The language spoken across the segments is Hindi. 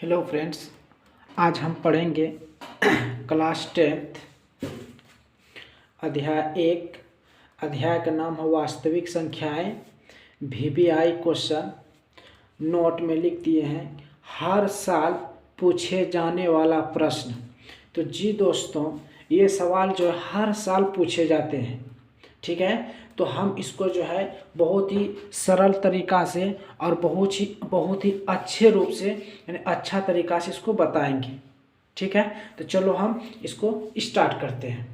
हेलो फ्रेंड्स, आज हम पढ़ेंगे क्लास 10th अध्याय 1। अध्याय का नाम है वास्तविक संख्याएं। VBI क्वेश्चन नोट में लिख दिए हैं, हर साल पूछे जाने वाला प्रश्न। तो जी दोस्तों, ये सवाल जो है हर साल पूछे जाते हैं, ठीक है। तो हम इसको जो है बहुत ही सरल तरीक़ा से और बहुत ही अच्छे रूप से यानी अच्छा तरीक़ा से इसको बताएंगे, ठीक है। तो चलो हम इसको स्टार्ट करते हैं।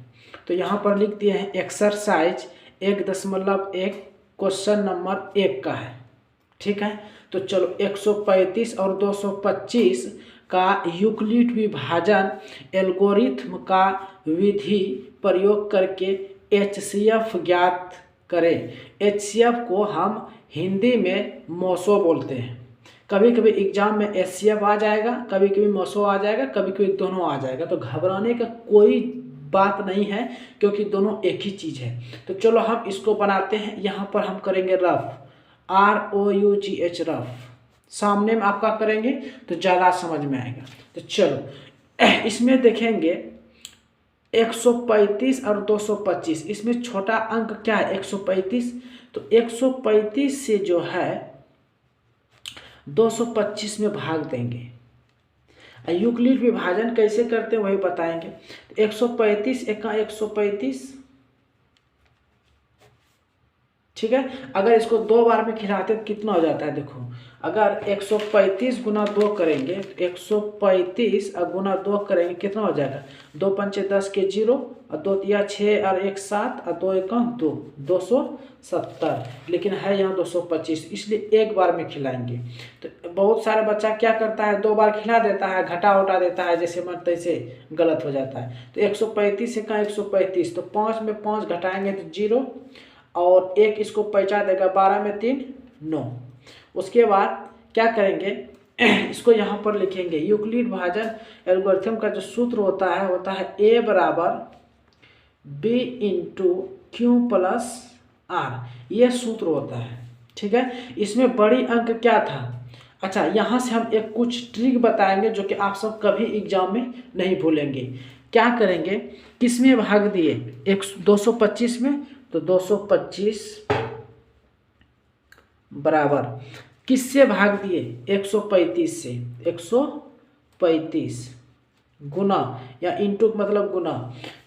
तो यहाँ पर लिख दिए हैं एक्सरसाइज 1.1 क्वेश्चन नंबर 1 का है, ठीक है। तो चलो 135 और 225 का यूक्लिड विभाजन एल्गोरिथम का विधि प्रयोग करके HCF ज्ञात करें। HCF को हम हिंदी में मोसो बोलते हैं। कभी कभी एग्जाम में HCF आ जाएगा, कभी कभी मोसो आ जाएगा, कभी कभी दोनों आ जाएगा। तो घबराने का कोई बात नहीं है, क्योंकि दोनों एक ही चीज़ है। तो चलो हम इसको बनाते हैं। यहाँ पर हम करेंगे रफ, ROUGH रफ। सामने में आपका करेंगे तो ज़्यादा समझ में आएगा। तो चलो इसमें देखेंगे 135 और 225, इसमें छोटा अंक क्या है 135। तो 135 से जो है 225 में भाग देंगे। यूक्लिड विभाजन कैसे करते हैं वही बताएंगे। 135 एका 135, ठीक है। अगर इसको 2 बार में खिलाते तो कितना हो जाता है, देखो। अगर 135 गुना 2 करेंगे, 135 और गुना 2 करेंगे कितना हो जाएगा, 2 पंचे 10 के 0 और 2 तिया 6 और 1 7 और 2 1 2, 270। लेकिन है यहाँ 225, इसलिए एक बार में खिलाएंगे। तो बहुत सारे बच्चा क्या करता है, 2 बार खिला देता है, घटा उठा देता है, जैसे मन तैसे गलत हो जाता है। तो 135 से कहाँ 135, तो 5 में 5 घटाएंगे तो 0 और 1 इसको पैंचा देगा, 12 में 3 9। उसके बाद क्या करेंगे, इसको यहाँ पर लिखेंगे। यूक्लिड विभाजन एल्गोरिथम का जो सूत्र होता है A बराबर B into Q plus R, ये सूत्र होता है, ठीक है। इसमें बड़ी अंक क्या था, अच्छा यहाँ से हम एक कुछ ट्रिक बताएंगे जो कि आप सब कभी एग्जाम में नहीं भूलेंगे। क्या करेंगे, किस में भाग दिए 225 में, तो 225 बराबर किससे भाग दिए 135 से, 135 गुना या इनटू मतलब गुना,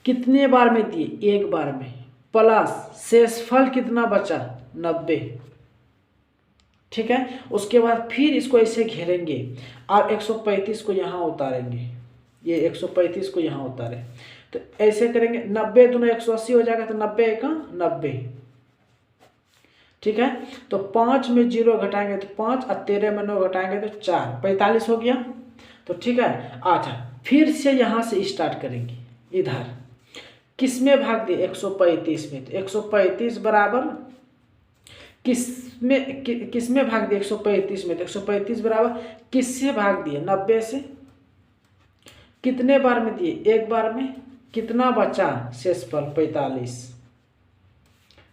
कितने बार में दिए, एक बार में, प्लस शेषफल कितना बचा 90, ठीक है। उसके बाद फिर इसको ऐसे घेरेंगे और 135 को यहाँ उतारेंगे, ये 135 को यहाँ उतारें। तो ऐसे करेंगे, 90 दूना 180 हो जाएगा, तो 90 का 90, ठीक है। तो 5 में 0 घटाएंगे तो 5 और 13 में 9 घटाएंगे तो 4, 45 हो गया। तो ठीक है, अच्छा फिर से यहाँ से स्टार्ट करेंगे। इधर किस में भाग दिए 135 में, तो 135 बराबर किस में भाग दिए 135 में, तो 135 बराबर किससे भाग दिए 90 से, कितने बार में दिए, एक बार में, कितना बचा शेषफल 45,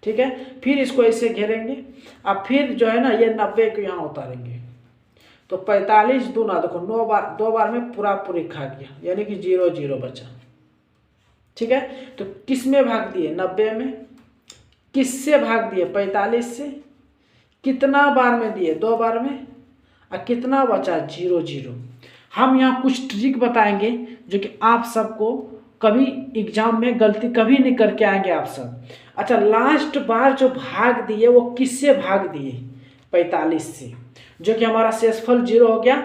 ठीक है। फिर इसको ऐसे घेरेंगे अब फिर जो है ना ये 90 को यहाँ उतारेंगे। तो 45 दूना देखो 9 बार, 2 बार में पूरा पूरी खा गया, यानी कि 0 0 बचा, ठीक है। तो किस में भाग दिए 90 में, किससे भाग दिए 45 से, कितना बार में दिए 2 बार में, और कितना बचा 0 0। हम यहाँ कुछ ट्रिक बताएंगे जो कि आप सबको कभी एग्जाम में गलती कभी नहीं करके आएंगे आप सब। अच्छा, लास्ट बार जो भाग दिए वो किससे भाग दिए 45 से, जो कि हमारा शेषफल 0 हो गया,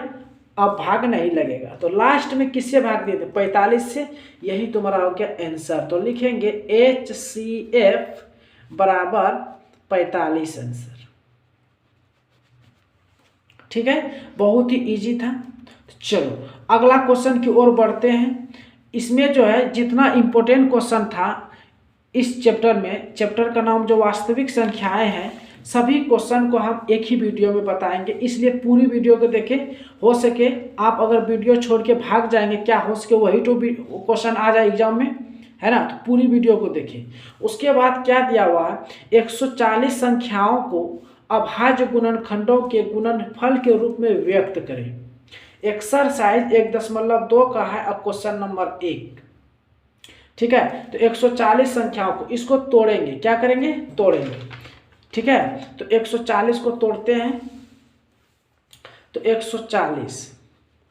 अब भाग नहीं लगेगा। तो लास्ट में किससे भाग दिए थे 45 से, यही तुम्हारा हो गया आंसर। तो लिखेंगे HCF बराबर 45 आंसर, ठीक है। बहुत ही इजी था। चलो अगला क्वेश्चन की ओर बढ़ते हैं। इसमें जो है जितना इम्पोर्टेंट क्वेश्चन था इस चैप्टर में, चैप्टर का नाम जो वास्तविक संख्याएं हैं, सभी क्वेश्चन को हम एक ही वीडियो में बताएंगे, इसलिए पूरी वीडियो को देखें। हो सके आप अगर वीडियो छोड़ के भाग जाएंगे, क्या हो सके वही तो क्वेश्चन आ जाए एग्जाम में, है ना। तो पूरी वीडियो को देखें। उसके बाद क्या दिया हुआ है, 140 संख्याओं को अभाज्य गुणनखंडों के गुणनफल के रूप में व्यक्त करें। एक्सरसाइज 1.2 का है और क्वेश्चन नंबर 1। ठीक है, तो 140 संख्याओं को इसको तोड़ेंगे, क्या करेंगे, तोड़ेंगे। ठीक है, तो 140 को तोड़ते हैं। तो 140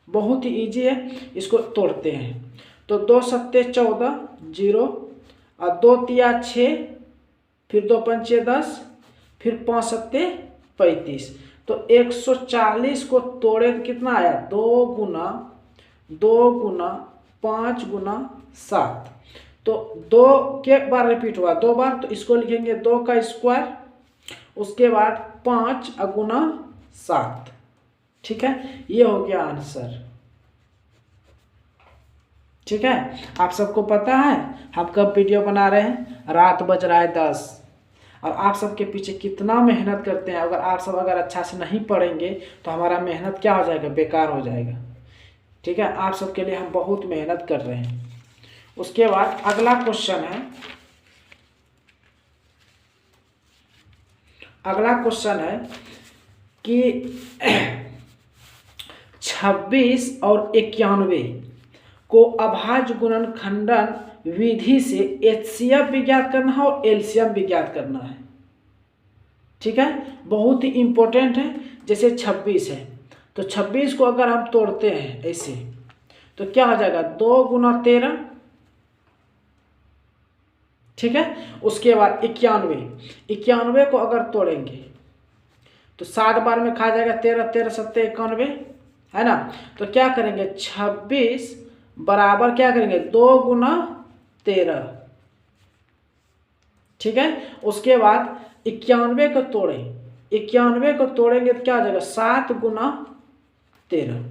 बहुत ही इजी है, इसको तोड़ते हैं। तो 2 सत्ते 14 0 और 2 तिया 6, फिर 2 पंचे 10, फिर 5 सत्ते 35। तो 140 को तोड़े तो कितना आया, 2 गुना 5 गुना 7। तो 2 के बार रिपीट हुआ, 2 बार, तो इसको लिखेंगे 2 का स्क्वायर, उसके बाद 5 गुना 7। ठीक है, ये हो गया आंसर। ठीक है, आप सबको पता है हम कब वीडियो बना रहे हैं, रात बज रहा है 10, और आप सबके पीछे कितना मेहनत करते हैं। आप सब अगर अच्छा से नहीं पढ़ेंगे तो हमारा मेहनत क्या हो जाएगा, बेकार हो जाएगा। ठीक है, आप सबके लिए हम बहुत मेहनत कर रहे हैं। उसके बाद अगला क्वेश्चन है, कि 26 और 91 को अभाज्य गुणनखंडन विधि से एचसीएफ भी ज्ञात करना है और एलसीएम भी ज्ञात करना है। ठीक है, बहुत ही इंपॉर्टेंट है। जैसे 26 है, तो 26 को अगर हम तोड़ते हैं ऐसे, तो क्या हो जाएगा, 2 गुना 13। ठीक है, उसके बाद 91 को अगर तोड़ेंगे तो 7 बार में खा जाएगा 13, 13 सत्ते 91, है ना। तो क्या करेंगे, 26 बराबर क्या करेंगे, 2 गुना 13। ठीक है, उसके बाद 91 को तोड़ेंगे तो क्या हो जाएगा, 7 गुना 13।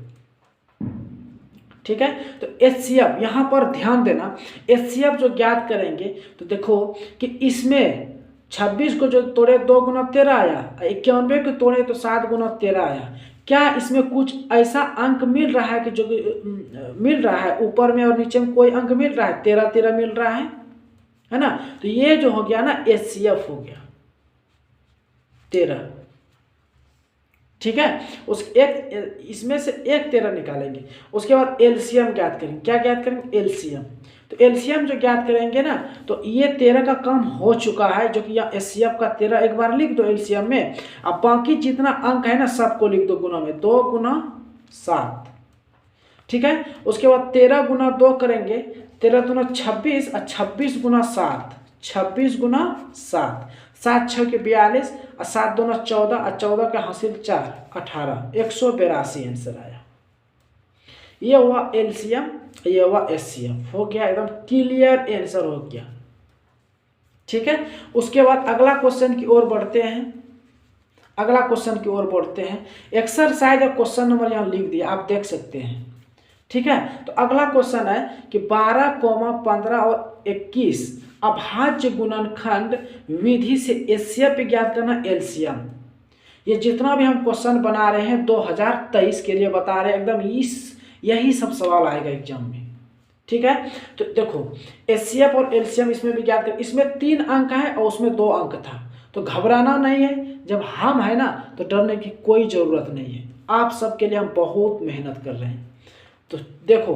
ठीक है, तो एचसीएफ यहाँ पर ध्यान देना, एचसीएफ जो ज्ञात करेंगे तो देखो कि इसमें 26 को जो तोड़े 2 गुना 13 आया, 91 को तोड़े तो 7 गुना 13 आया। क्या इसमें कुछ ऐसा अंक मिल रहा है कि जो मिल रहा है ऊपर में और नीचे में कोई अंक मिल रहा है, 13 13 मिल रहा है ना। तो ये जो हो गया ना, एचसीएफ हो गया 13। ठीक है, इसमें से एक 13 निकालेंगे। उसके बाद एलसीएम ज्ञात करेंगे। क्या ज्ञात करेंगे, एलसीएम। तो एलसीएम जो ज्ञात करेंगे ना, तो ये 13 का काम हो चुका है, जो कि यहाँ एचसीएफ का 13 एक बार लिख दो एलसीएम में। अब बाकी जितना अंक है ना सबको लिख दो गुना में, 2 गुना 7। ठीक है, उसके बाद 13 गुना 2 करेंगे, 13 गुना 26 और 26 गुना 7, 26 गुना 7, 7 6 के 42 और 7 दूना 14 और 14 के हासिल 4, 18, 182 आंसर आया। ये हुआ एलसीएम, ये हुआ एचसीएम। हो गया, एकदम क्लियर आंसर हो गया। ठीक है, उसके बाद अगला क्वेश्चन की ओर बढ़ते हैं। एक्सरसाइज और क्वेश्चन नंबर यहाँ लिख दिया, आप देख सकते हैं। ठीक है, तो अगला क्वेश्चन है कि 12, 15 और 21 अभाज्य गुणनखंड विधि से एचसीएफ ज्ञात करना, एलसीएम। ये जितना भी हम क्वेश्चन बना रहे हैं 2023 के लिए बता रहे हैं, एकदम यही सब सवाल आएगा एग्जाम में। ठीक है, तो देखो एचसीएफ और एलसीएम इसमें भी ज्ञात कर, इसमें 3 अंक है और उसमें 2 अंक था, तो घबराना नहीं है। जब हम है ना तो डरने की कोई ज़रूरत नहीं है। आप सबके लिए हम बहुत मेहनत कर रहे हैं। तो देखो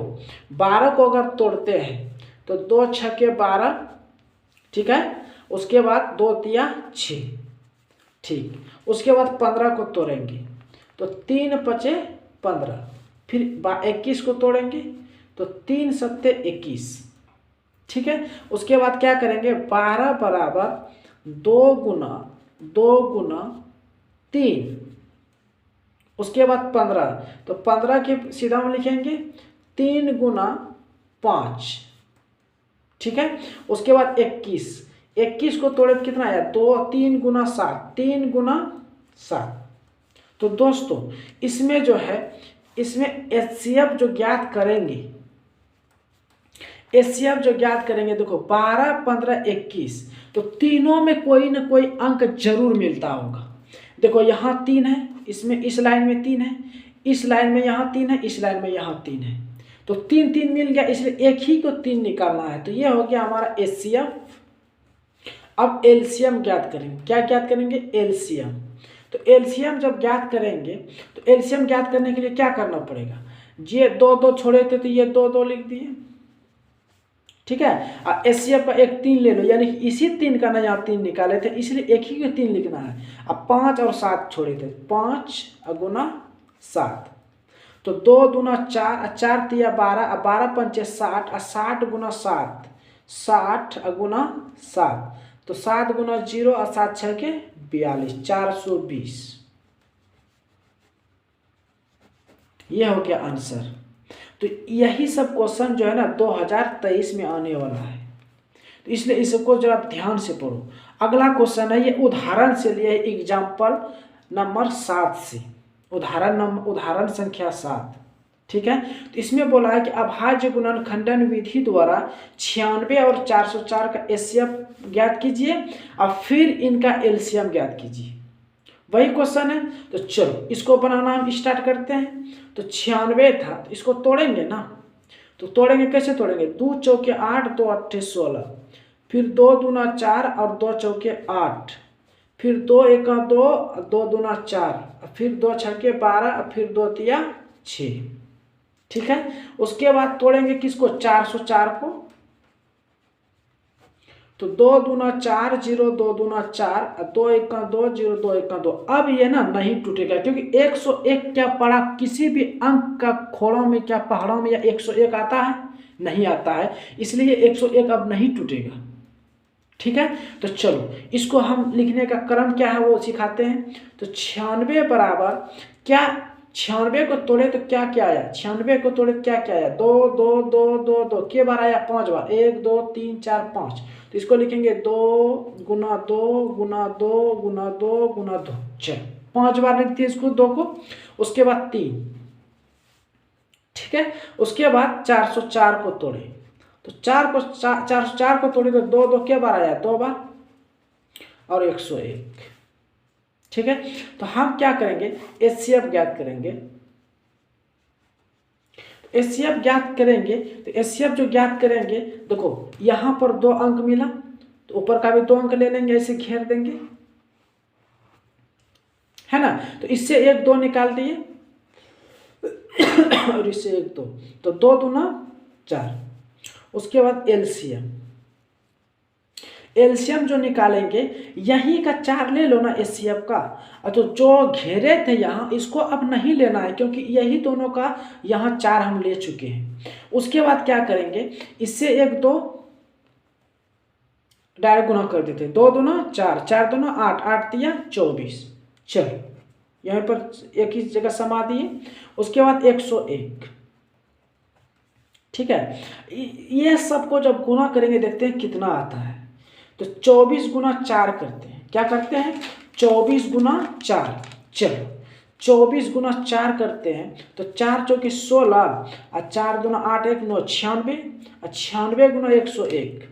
12 को अगर तोड़ते हैं तो 2 6 के 12, ठीक है, उसके बाद 2 तिया 6, ठीक। उसके बाद 15 को तोड़ेंगे तो 3 पचे 15, फिर 21 को तोड़ेंगे तो 3 सत्ते 21। ठीक है, उसके बाद क्या करेंगे, 12 बराबर 2 गुना 3, उसके बाद 15, तो 15 के सीधा हम लिखेंगे 3 गुना 5। ठीक है, उसके बाद 21 को तोड़े तो कितना आया, 2 3 गुना 7, 3 गुना 7। तो दोस्तों इसमें जो है, इसमें एचसीएफ जो ज्ञात करेंगे, देखो 12 15 21, तो तीनों में कोई ना कोई अंक जरूर मिलता होगा। देखो यहाँ 3 है, इसमें इस लाइन में 3 है, इस लाइन में यहाँ 3 है, इस लाइन में यहाँ 3 है, तो 3 3 मिल गया, इसलिए एक ही को 3 निकालना है। तो ये हो गया हमारा एचसीएफ। अब एलसीएम ज्ञात करेंगे। क्या ज्ञात करेंगे, एलसीएम। तो एलसीएम जब ज्ञात करेंगे तो एलसीएम ज्ञात करने के लिए क्या करना पड़ेगा, ये 2 2 छोड़े थे तो ये 2 2 लिख दिए, ठीक है। और एचसीएफ का एक 3 ले लो, यानी कि इसी 3 का ना यहाँ 3 निकाले थे इसलिए एक ही के 3 लिखना है। अब 5 और 7 छोड़े थे, 5 गुना 7, तो 2 दूना 4, 4 तिया 12, 12 पंचे 60, 60 गुना 7, 60 गुना 7, तो 7 गुना 0 और 7 6 के 42, 420। ये हो गया आंसर। तो यही सब क्वेश्चन जो है ना 2023 में आने वाला है, तो इसलिए इसको जरा ध्यान से पढ़ो। अगला क्वेश्चन है, ये उदाहरण से लिया है, एग्जाम्पल नंबर 7 से, उदाहरण संख्या 7, ठीक है। तो इसमें बोला है कि अभाज्य गुणनखंडन विधि द्वारा 96 और 404 का एचसीएफ ज्ञात कीजिए और फिर इनका एलसीएम ज्ञात कीजिए। वही क्वेश्चन है, तो चलो इसको बनाना हम स्टार्ट करते हैं। तो 96 था, तो इसको तोड़ेंगे ना, तो तोड़ेंगे कैसे तोड़ेंगे, 2 चौके 8, 2 अट्ठे 16, फिर 2 दूना 4 और 2 चौके 8, फिर 2 एका 2, 2 दूना 4, फिर 2 छक्के 12, फिर 2 तिया 6, ठीक है। उसके बाद तोड़ेंगे किसको, 404 को, तो 2 दूना 4, 0 2 दूना 4, 2 एका 2, 0 2 एका 2। अब ये ना नहीं टूटेगा क्योंकि 101 क्या पड़ा, किसी भी अंक का खोड़ों में क्या पहाड़ों में या 101 आता है, नहीं आता है, इसलिए 101 अब नहीं टूटेगा, ठीक है। तो चलो इसको हम लिखने का क्रम क्या है वो सिखाते हैं। तो 96 बराबर क्या, 96 को तोड़े तो क्या क्या आया, 96 को तोड़े क्या क्या आया, 2 2 2 2 2 के बार आया 5 बार, 1 2 3 4 5, तो इसको लिखेंगे 2 गुना 2 गुना 2 गुना 2 गुना 2, चलो 5 बार लिखते हैं इसको 2 को, उसके बाद 3, ठीक है। उसके बाद 404 को तोड़े, तो 404 को तोड़े तो 2 2 के बार आया, 2 बार और 101, ठीक है। तो हम क्या करेंगे, एचसीएफ ज्ञात करेंगे। एचसीएफ ज्ञात करेंगे तो एचसीएफ जो ज्ञात करेंगे, देखो यहां पर 2 अंक मिला तो ऊपर का भी 2 अंक ले लेंगे, ऐसे घेर देंगे, है ना। तो इससे 1 2 निकाल दिए और इससे 1 2, तो 2 दूना 4। उसके बाद एलसीएम, एलसीएम जो निकालेंगे यहीं का 4 ले लो ना एचसीएफ का, तो जो घेरे थे यहाँ इसको अब नहीं लेना है क्योंकि यही दोनों का यहाँ 4 हम ले चुके हैं। उसके बाद क्या करेंगे, इससे 1 2 डायरेक्ट गुना कर देते हैं, 2 दूना 4, 4 दूना 8, 8 तिया 24, चलो यहाँ पर एक ही जगह समा दिए। उसके बाद 101, ठीक है। ये सबको जब गुना करेंगे देखते हैं कितना आता है, तो 24 गुना 4 करते हैं, क्या करते हैं 24 गुना 4, चलो 24 गुना 4 करते हैं, तो 4 चौके 16 और 4 दूना 8 1 9 96, और 96 गुना 101,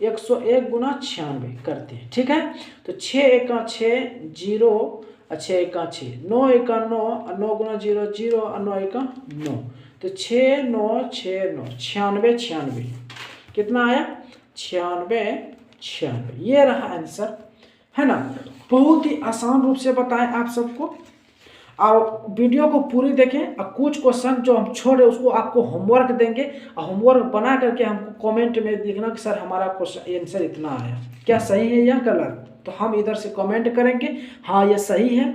101 गुना 96 करते हैं, ठीक है। तो 6 एका 6 0 और 6 एका 6, 9 एका 9 और 9 गुना 0 0 और 9 एका 9, तो 6 9 6 9 96 96, कितना आया 96 96, ये रहा आंसर, है ना। बहुत ही आसान रूप से बताएं आप सबको, और वीडियो को पूरी देखें, और कुछ क्वेश्चन जो हम छोड़े उसको आपको होमवर्क देंगे, और होमवर्क बना करके हमको कमेंट में लिखना कि सर हमारा क्वेश्चन आंसर इतना आया, क्या सही है या गलत, तो हम इधर से कमेंट करेंगे हाँ ये सही है,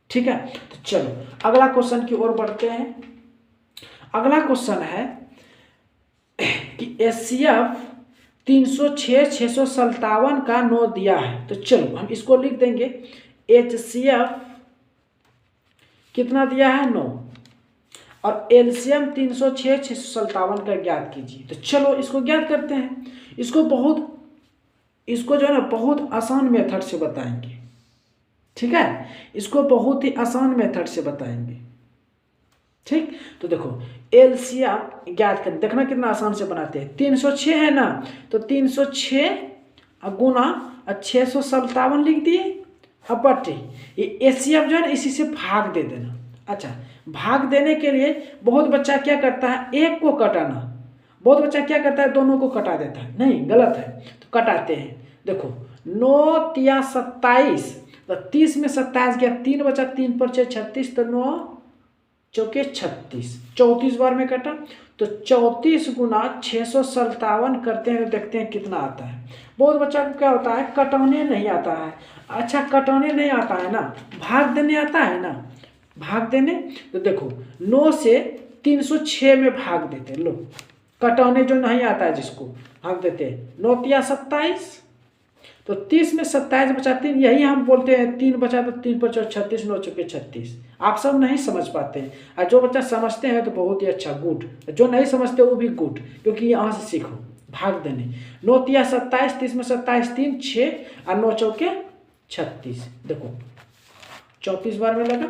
ठीक है। तो चलो अगला क्वेश्चन की ओर बढ़ते हैं। अगला क्वेश्चन है कि एचसीएफ 306 657 का 9 दिया है, तो चलो हम इसको लिख देंगे, एचसीएफ कितना दिया है 9, और एलसीएम 306 657 का ज्ञात कीजिए। तो चलो इसको ज्ञात करते हैं, इसको जो है ना बहुत आसान मेथड से बताएंगे, ठीक है, इसको बहुत ही आसान मेथड से बताएंगे, ठीक। तो देखो एलसीएम ज्ञात कर, देखना कितना आसान से बनाते हैं, 306 है ना, तो 306 गुना 657 लिख दिए, अब बटे ये एचसीएफ जो है ना इसी से भाग दे देना। अच्छा, भाग देने के लिए बहुत बच्चा क्या करता है, एक को कटाना, बहुत बच्चा क्या करता है दोनों को कटा देता है, नहीं गलत है, तो कटाते हैं। देखो 9 तिया 27, तो 30 में 27 गया, 3 बचा, 3 पर 6 36, तो 9 चौके 36, 34 बार में कटा। तो 34 गुना 657 करते हैं तो देखते हैं कितना आता है। बहुत बच्चा को क्या होता है, कटौने नहीं आता है। अच्छा, कटौने नहीं आता है ना, भाग देने आता है ना, भाग देने। तो देखो 9 से 306 में भाग देते, लो कटौने जो नहीं आता है जिसको भाग देते हैं, 9 तिया 27, तो 30 में 27 बचा 3, यही हम बोलते हैं 3 बचा तो 3 पर 36, 9 चौके 36। आप सब नहीं समझ पाते हैं, और जो बच्चा समझते हैं तो बहुत ही अच्छा, गुड। जो नहीं समझते वो भी गुड, क्योंकि यहाँ से सीखो भाग देने। 9 तिया 27, 30 में 27 3 6 और 9 चौके 36। देखो 34 बार में लगा,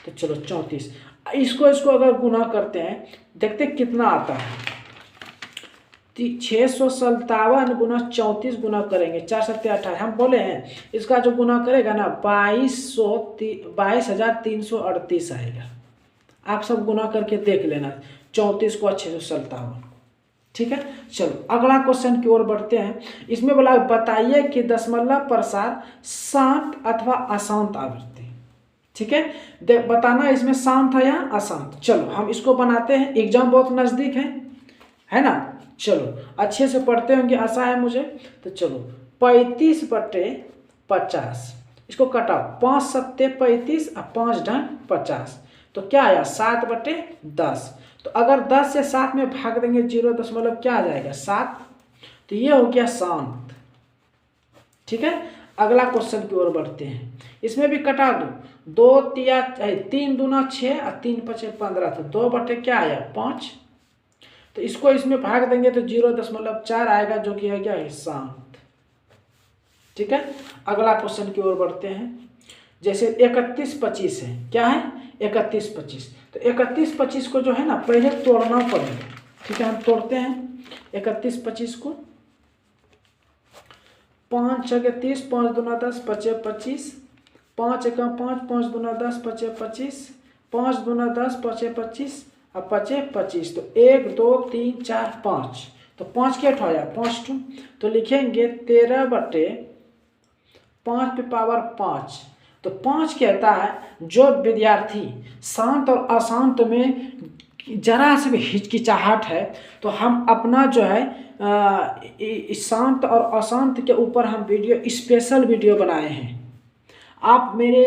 तो चलो 34। इसको अगर गुना करते हैं देखते कितना आता है। 657 गुना 34 गुना करेंगे, 4 7 18, हम बोले हैं इसका जो गुना करेगा ना 22,338 आएगा। आप सब गुना करके देख लेना 34 को 657। ठीक है, चलो अगला क्वेश्चन की ओर बढ़ते हैं। इसमें बोला बताइए कि दशमलव प्रसार शांत अथवा अशांत आवृत्ति। ठीक है, बताना इसमें शांत है या अशांत। चलो हम इसको बनाते हैं, एग्जाम बहुत नज़दीक है ना। चलो अच्छे से पढ़ते होंगे, आशा है मुझे। तो चलो 35/50, इसको कटाओ, 5 7 35 और 5 ढंग 50, तो क्या आया 7/10। तो अगर 10 से 7 में भाग देंगे 0 दशमलव क्या आ जाएगा 7, तो ये हो गया शांत। ठीक है, अगला क्वेश्चन की ओर बढ़ते हैं। इसमें भी कटा दो, 2 तिया 3 दूना 6 और 3 5 15, तो 2 क्या आया 5। तो इसको इसमें भाग देंगे तो 0.4 आएगा, जो कि है क्या है शांत। ठीक है, अगला क्वेश्चन की ओर बढ़ते हैं। जैसे 31/25 है, क्या है 31/25, तो 31/25 को जो है ना पहले तोड़ना पड़ेगा। ठीक है, हम तोड़ते हैं 31/25 को। 5 6 30, 5 दूना 10, 5 25, 5 1 5, 5 दूना 10, 5 25, 5 दूना 10, 5 25 और 5 25, तो 1 2 3 4 5, तो 5 क्या उठाया 5 टू, तो लिखेंगे 13/5 तो 5 कहता है जो विद्यार्थी शांत और अशांत में जरा से भी हिचकिचाहट है, तो हम अपना जो है शांत और अशांत के ऊपर हम स्पेशल वीडियो बनाए हैं। आप मेरे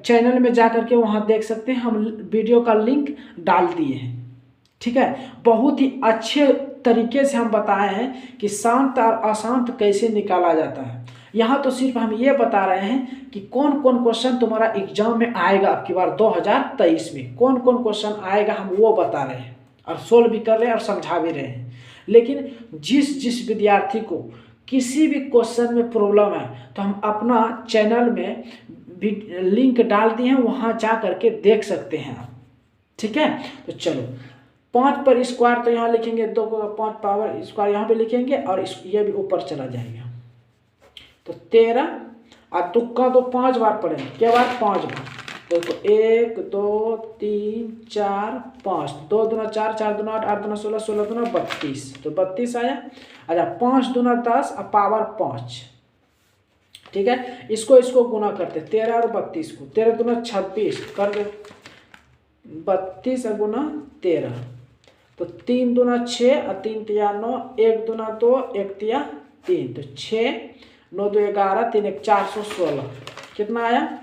चैनल में जा कर के वहाँ देख सकते हैं, हम वीडियो का लिंक डाल दिए हैं। ठीक है, बहुत ही अच्छे तरीके से हम बताए हैं कि शांत और अशांत कैसे निकाला जाता है। यहाँ तो सिर्फ हम ये बता रहे हैं कि कौन कौन क्वेश्चन तुम्हारा एग्जाम में आएगा, अब की बार 2023 में कौन कौन क्वेश्चन आएगा हम वो बता रहे हैं, और सोल्व भी कर रहे हैं और समझा भी रहे हैं। लेकिन जिस विद्यार्थी को किसी भी क्वेश्चन में प्रॉब्लम है, तो हम अपना चैनल में लिंक डाल दिए हैं, वहाँ जा करके देख सकते हैं आप। ठीक है, तो चलो 5 पर स्क्वायर तो यहाँ लिखेंगे, 2 को 5 पावर स्क्वायर यहाँ पे लिखेंगे, और ये भी ऊपर चला जाएगा, तो 13 और तुक्का तो 5 बार पड़ेगा, क्या बार 5 बार, तो 1 2 3 4 5, 2 दूना 4, 4 दूना 8, 8 दूना 16, 16 दूना 32, तो 32 आया। अच्छा 5 दूना 10 और पावर 5। ठीक है, इसको गुना करते 13 और 32 को, 13 दूना 26 कर दे, 32 गुना 13, तो 3 दूना 6 और 3 तिया 9, 1 दूना 2, 1 तिया 3, तो 6 9 2 11 3 1 416, कितना आया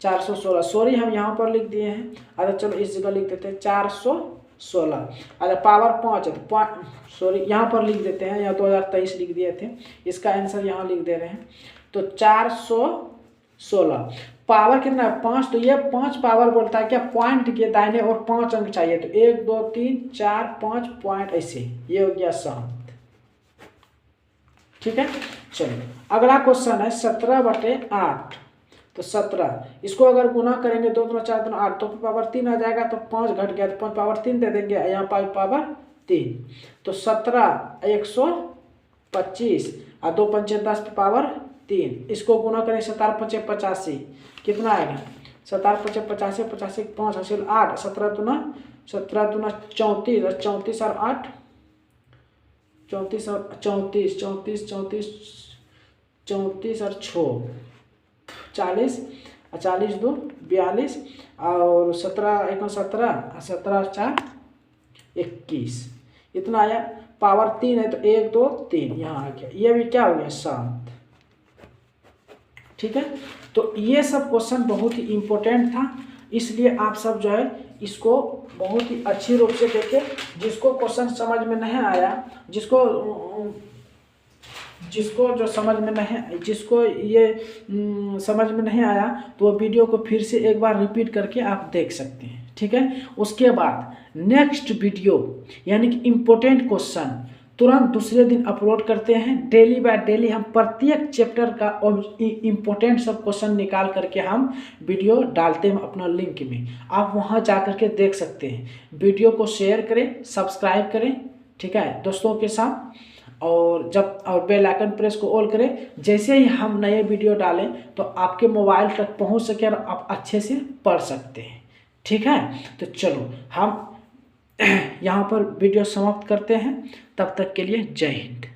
416। सॉरी हम यहाँ पर लिख दिए हैं, अरे चलो इस जगह लिख देते हैं 416। अरे पावर 5 है, तो सॉरी यहाँ पर लिख देते हैं, यहाँ 2023 लिख दिए थे, इसका आंसर यहाँ लिख दे रहे हैं, तो 416। पावर कितना है 5, तो ये 5 पावर बोलता है क्या पॉइंट के दाहिने और 5 अंक चाहिए, तो 1 2 3 4 5 पॉइंट, ऐसे ये हो गया शांत। ठीक है, चलो अगला क्वेश्चन है 17/8, तो 17 इसको अगर गुना करेंगे 2 दूना 4 दूना 8, तो पावर 3 आ जाएगा, तो 5 घट गया, तो 5 पावर 3 दे देंगे, यहाँ पावर 3, तो 17 125 और 2 पंचे 10 पावर 3, इसको गुना करें 17 5 85, कितना आएगा 17 5 85, 85 5 हासिल 8, 17 दूना 34 और 34 और 8 34 और 34 34 34 34 और 6 40, 40 2 42 और 17 1 17, 17 4 21, इतना आया। पावर 3 है तो 1 2 3 यहाँ आ गया, ये भी क्या हो गया 7। ठीक है, तो ये सब क्वेश्चन बहुत ही इम्पोर्टेंट था, इसलिए आप सब जो है इसको बहुत ही अच्छी रूप से देखें। जिसको क्वेश्चन समझ में नहीं आया, जिसको जो समझ में नहीं, जिसको ये समझ में नहीं आया तो वो वीडियो को फिर से एक बार रिपीट करके आप देख सकते हैं। ठीक है, उसके बाद नेक्स्ट वीडियो यानी कि इम्पोर्टेंट क्वेश्चन तुरंत दूसरे दिन अपलोड करते हैं। डेली बाय डेली हम प्रत्येक चैप्टर का इम्पोर्टेंट सब क्वेश्चन निकाल करके हम वीडियो डालते हैं अपना लिंक में, आप वहां जा करके देख सकते हैं। वीडियो को शेयर करें, सब्सक्राइब करें, ठीक है, दोस्तों के साथ, और बेल आइकन प्रेस को ऑल करें। जैसे ही हम नए वीडियो डालें तो आपके मोबाइल तक पहुंच सके और आप अच्छे से पढ़ सकते हैं। ठीक है, तो चलो हम यहाँ पर वीडियो समाप्त करते हैं, तब तक के लिए जय हिंद।